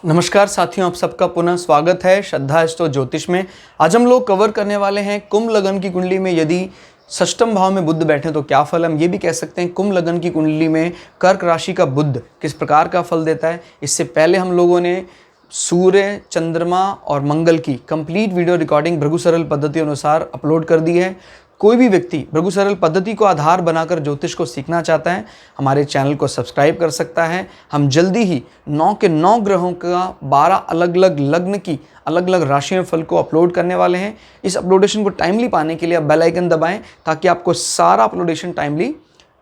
नमस्कार साथियों, आप सबका पुनः स्वागत है श्रद्धा एस्ट्रो ज्योतिष में। आज हम लोग कवर करने वाले हैं कुंभ लगन की कुंडली में यदि षष्ठम भाव में बुध बैठे तो क्या फल। हम ये भी कह सकते हैं कुंभ लगन की कुंडली में कर्क राशि का बुध किस प्रकार का फल देता है। इससे पहले हम लोगों ने सूर्य, चंद्रमा और मंगल की कंप्लीट वीडियो रिकॉर्डिंग भृगु सरल पद्धति अनुसार अपलोड कर दी है। कोई भी व्यक्ति भृगु सरल पद्धति को आधार बनाकर ज्योतिष को सीखना चाहता है, हमारे चैनल को सब्सक्राइब कर सकता है। हम जल्दी ही 9 के 9 ग्रहों का 12 अलग अलग लग्न की अलग अलग राशियों फल को अपलोड करने वाले हैं। इस अपलोडेशन को टाइमली पाने के लिए आप बेल आइकन दबाएं ताकि आपको सारा अपलोडेशन टाइमली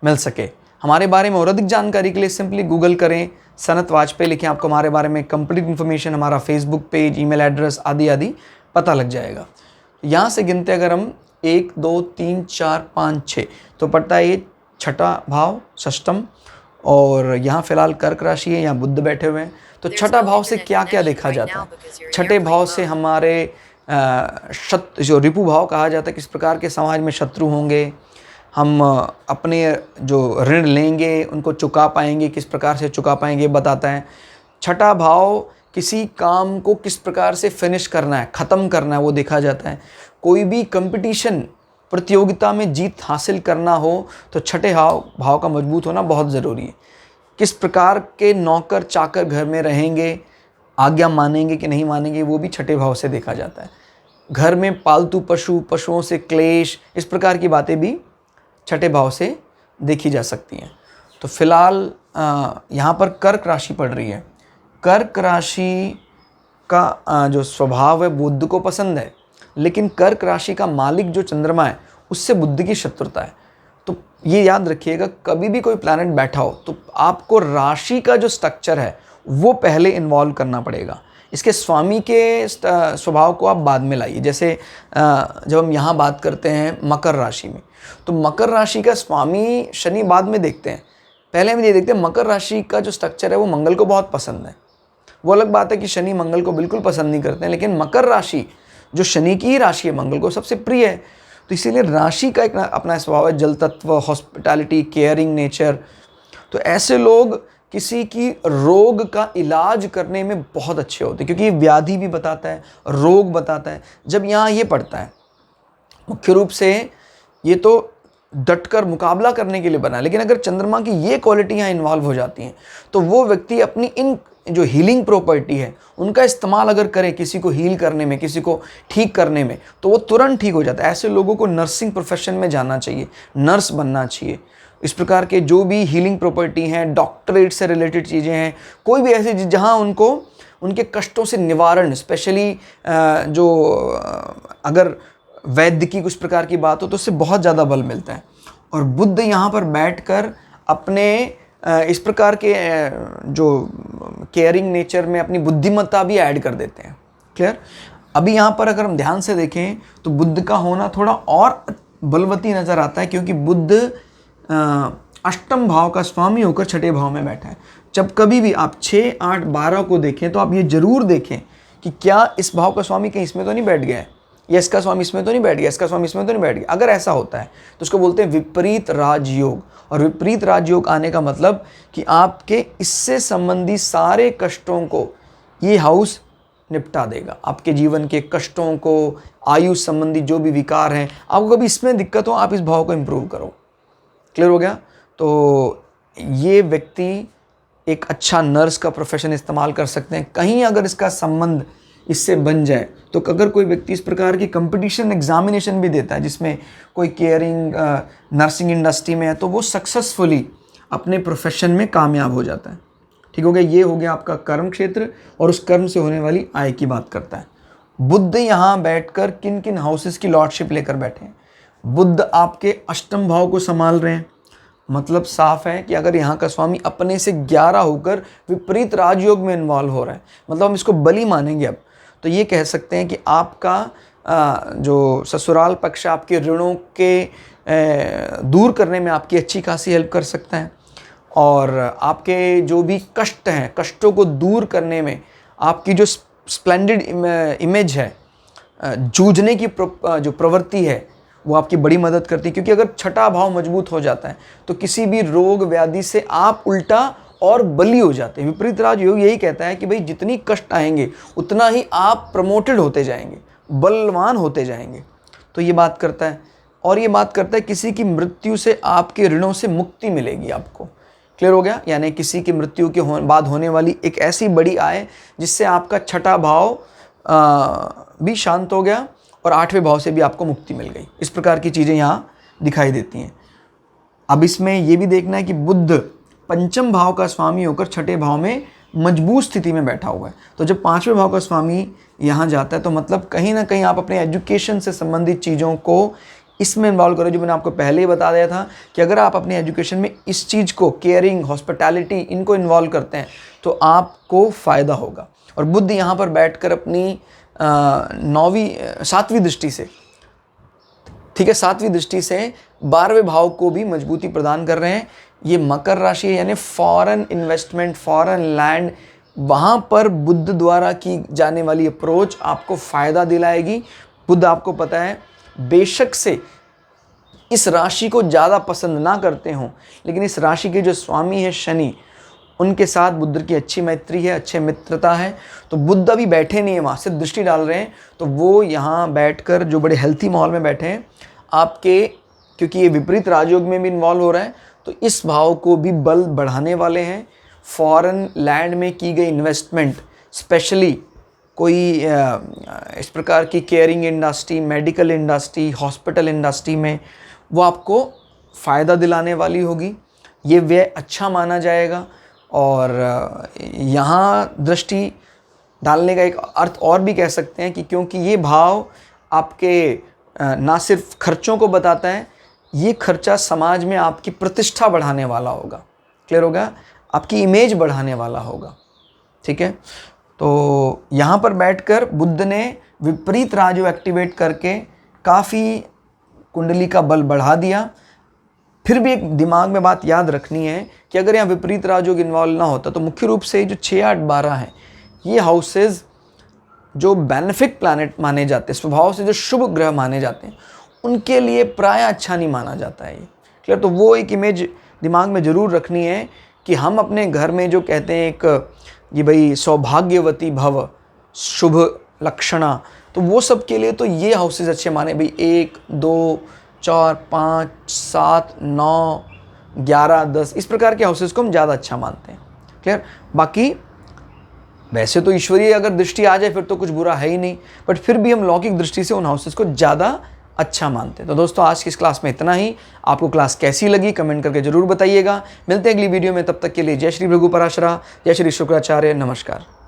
मिल सके। हमारे बारे में और अधिक जानकारी के लिए सिंपली गूगल करें, सनत वाजपेयी लिखें, आपको हमारे बारे में कंप्लीट इन्फॉर्मेशन, हमारा फेसबुक पेज, ईमेल एड्रेस आदि आदि पता लग जाएगा। यहाँ से गिनते अगर हम 1 2 3 4 5 6 तो पड़ता है ये छठा भाव षष्टम, और यहाँ फिलहाल कर्क राशि है, यहाँ बुध बैठे हुए हैं। तो छठा भाव से क्या क्या देखा जाता है। छठे भाव से हमारे जो रिपु भाव कहा जाता है, किस प्रकार के समाज में शत्रु होंगे, हम अपने जो ऋण लेंगे उनको चुका पाएंगे, किस प्रकार से चुका पाएंगे बताता है। छठा भाव किसी काम को किस प्रकार से फिनिश करना है, ख़त्म करना है, वो देखा जाता है। कोई भी कंपटीशन प्रतियोगिता में जीत हासिल करना हो तो छठे भाव का मजबूत होना बहुत ज़रूरी है। किस प्रकार के नौकर चाकर घर में रहेंगे, आज्ञा मानेंगे कि नहीं मानेंगे, वो भी छठे भाव से देखा जाता है। घर में पालतू पशुओं से क्लेश, इस प्रकार की बातें भी छठे भाव से देखी जा सकती हैं। तो फिलहाल यहाँ पर कर्क राशि पड़ रही है। कर्क राशि का जो स्वभाव है बुध को पसंद है, लेकिन कर्क राशि का मालिक जो चंद्रमा है उससे बुध की शत्रुता है। तो ये याद रखिएगा, कभी भी कोई प्लैनेट बैठा हो तो आपको राशि का जो स्ट्रक्चर है वो पहले इन्वॉल्व करना पड़ेगा। इसके स्वामी के स्वभाव को आप बाद में लाइए। जैसे जब हम यहाँ बात करते हैं मकर राशि में, तो मकर राशि का स्वामी शनि बाद में देखते हैं। पहले हम ये देखते हैं मकर राशि का जो स्ट्रक्चर है वो मंगल को बहुत पसंद है। वो अलग बात है कि शनि मंगल को बिल्कुल पसंद नहीं करते हैं, लेकिन मकर राशि जो शनि की राशि है मंगल को सबसे प्रिय है। तो इसीलिए राशि का एक अपना स्वभाव है, जल तत्व, हॉस्पिटैलिटी, केयरिंग नेचर। तो ऐसे लोग किसी की रोग का इलाज करने में बहुत अच्छे होते हैं, क्योंकि ये व्याधि भी बताता है, रोग बताता है। जब यहाँ ये पड़ता है मुख्य रूप से ये तो डटकर मुकाबला करने के लिए बना है, लेकिन अगर चंद्रमा की ये क्वालिटी यहाँ इन्वॉल्व हो जाती हैं तो वो व्यक्ति अपनी इन जो हीलिंग प्रॉपर्टी है उनका इस्तेमाल अगर करे किसी को हील करने में, किसी को ठीक करने में, तो वो तुरंत ठीक हो जाता है। ऐसे लोगों को नर्सिंग प्रोफेशन में जाना चाहिए, नर्स बनना चाहिए। इस प्रकार के जो भी हीलिंग प्रॉपर्टी हैं, डॉक्टरेट से रिलेटेड चीज़ें हैं, कोई भी ऐसी जहाँ उनको उनके कष्टों से निवारण, स्पेशली जो अगर वैद्य की कुछ प्रकार की बात हो तो उससे बहुत ज़्यादा बल मिलता है। और बुध यहाँ पर बैठकर अपने इस प्रकार के जो केयरिंग नेचर में अपनी बुद्धिमत्ता भी ऐड कर देते हैं। क्लियर। अभी यहाँ पर अगर हम ध्यान से देखें तो बुध का होना थोड़ा और बलवती नज़र आता है, क्योंकि बुध अष्टम भाव का स्वामी होकर छठे भाव में बैठा है। जब कभी भी आप 6, 8, 12 को देखें तो आप ये जरूर देखें कि क्या इस भाव का स्वामी कहीं इसमें तो नहीं बैठ गया है, या इसका स्वामी इसमें तो नहीं बैठ गया, इसका स्वामी इसमें तो नहीं बैठ गया। अगर ऐसा होता है तो उसको बोलते हैं विपरीत राजयोग। और विपरीत राजयोग आने का मतलब कि आपके इससे संबंधी सारे कष्टों को ये हाउस निपटा देगा। आपके जीवन के कष्टों को, आयु संबंधी जो भी विकार हैं, आपको कभी इसमें दिक्कत हो, आप इस भाव को इम्प्रूव करो। क्लियर हो गया। तो ये व्यक्ति एक अच्छा नर्स का प्रोफेशन इस्तेमाल कर सकते हैं। कहीं अगर इसका संबंध इससे बन जाए तो अगर कोई व्यक्ति इस प्रकार की कंपटीशन एग्जामिनेशन भी देता है जिसमें कोई केयरिंग नर्सिंग इंडस्ट्री में है, तो वो सक्सेसफुली अपने प्रोफेशन में कामयाब हो जाता है। ठीक हो गया। ये हो गया आपका कर्म क्षेत्र, और उस कर्म से होने वाली आय की बात करता है। बुध यहाँ बैठकर किन किन हाउसेस की लॉर्डशिप लेकर बैठे हैं। बुध आपके अष्टम भाव को संभाल रहे हैं। मतलब साफ है कि अगर यहाँ का स्वामी अपने से 11 होकर विपरीत राजयोग में इन्वॉल्व हो रहा है, मतलब हम इसको बली मानेंगे अब, तो ये कह सकते हैं कि आपका जो ससुराल पक्ष आपके ऋणों के दूर करने में आपकी अच्छी खासी हेल्प कर सकता है, और आपके जो भी कष्ट हैं, कष्टों को दूर करने में आपकी जो स्प्लेंडेड इमेज है, जूझने की जो प्रवृत्ति है, वो आपकी बड़ी मदद करती है। क्योंकि अगर छठा भाव मजबूत हो जाता है तो किसी भी रोग व्याधि से आप उल्टा और बली हो जाते हैं। विपरीत राजयोग यही कहता है कि भाई जितनी कष्ट आएंगे उतना ही आप प्रमोटेड होते जाएंगे, बलवान होते जाएंगे। तो ये बात करता है। और ये बात करता है किसी की मृत्यु से आपके ऋणों से मुक्ति मिलेगी आपको। क्लियर हो गया? यानी किसी की मृत्यु के बाद होने वाली एक ऐसी बड़ी आय जिससे आपका छठा भाव भी शांत हो गया और 8वें भाव से भी आपको मुक्ति मिल गई। इस प्रकार की चीज़ें यहाँ दिखाई देती हैं। अब इसमें यह भी देखना है कि बुध पंचम भाव का स्वामी होकर छठे भाव में मजबूत स्थिति में बैठा हुआ है। तो जब 5वें भाव का स्वामी यहाँ जाता है तो मतलब कहीं ना कहीं आप अपने एजुकेशन से संबंधित चीज़ों को इसमें इन्वॉल्व करो। जो मैंने आपको पहले ही बता दिया था कि अगर आप अपने एजुकेशन में इस चीज़ को, केयरिंग, हॉस्पिटैलिटी, इनको इन्वॉल्व करते हैं तो आपको फ़ायदा होगा। और बुध यहाँ पर बैठकर अपनी 7वीं दृष्टि से, ठीक है, 7वीं दृष्टि से 12वें भाव को भी मजबूती प्रदान कर रहे हैं। ये मकर राशि है, यानी फॉरेन इन्वेस्टमेंट, फॉरेन लैंड, वहाँ पर बुध द्वारा की जाने वाली अप्रोच आपको फ़ायदा दिलाएगी। बुध आपको पता है बेशक से इस राशि को ज़्यादा पसंद ना करते हों, लेकिन इस राशि के जो स्वामी है शनि, उनके साथ बुध की अच्छी मैत्री है, अच्छे मित्रता है। तो बुध अभी बैठे नहीं है वहाँ, सिर्फ दृष्टि डाल रहे हैं। तो वो यहाँ बैठकर जो बड़े हेल्थी माहौल में बैठे हैं आपके, क्योंकि ये विपरीत राजयोग में भी इन्वॉल्व हो रहा है, तो इस भाव को भी बल बढ़ाने वाले हैं। फॉरेन लैंड में की गई इन्वेस्टमेंट, स्पेशली कोई इस प्रकार की caring industry, medical industry, hospital industry में, वो आपको फ़ायदा दिलाने वाली होगी। ये व्यय अच्छा माना जाएगा। और यहाँ दृष्टि डालने का एक अर्थ और भी कह सकते हैं कि क्योंकि ये भाव आपके ना सिर्फ खर्चों को बताता है, ये खर्चा समाज में आपकी प्रतिष्ठा बढ़ाने वाला होगा। क्लियर होगा? आपकी इमेज बढ़ाने वाला होगा। ठीक है, तो यहाँ पर बैठकर बुध ने विपरीत राजयोग एक्टिवेट करके काफ़ी कुंडली का बल बढ़ा दिया। फिर भी एक दिमाग में बात याद रखनी है कि अगर यहाँ विपरीत राजयोग इन्वॉल्व ना होता तो मुख्य रूप से जो 6, 8, 12 हैं, ये हाउसेज जो बेनिफिक प्लैनेट माने जाते हैं, स्वभाव से जो शुभ ग्रह माने जाते हैं, उनके लिए प्राय अच्छा नहीं माना जाता है ये। क्लियर? तो वो एक इमेज दिमाग में ज़रूर रखनी है कि हम अपने घर में जो कहते हैं एक ये भाई सौभाग्यवती भव, शुभ लक्षणा, तो वो सब के लिए तो ये हाउसेज अच्छे माने। भाई 1, 2, 4, 5, 7, 9, 11, 10 इस प्रकार के हाउसेज को हम ज़्यादा अच्छा मानते हैं। क्लियर? बाकी वैसे तो ईश्वरीय अगर दृष्टि आ जाए फिर तो कुछ बुरा है ही नहीं, बट फिर भी हम लौकिक दृष्टि से उन हाउसेज को ज़्यादा अच्छा मानते हैं। तो दोस्तों आज की इस क्लास में इतना ही। आपको क्लास कैसी लगी कमेंट करके जरूर बताइएगा। मिलते हैं अगली वीडियो में, तब तक के लिए जय श्री भृगु पराशरा, जय श्री शुक्राचार्य, नमस्कार।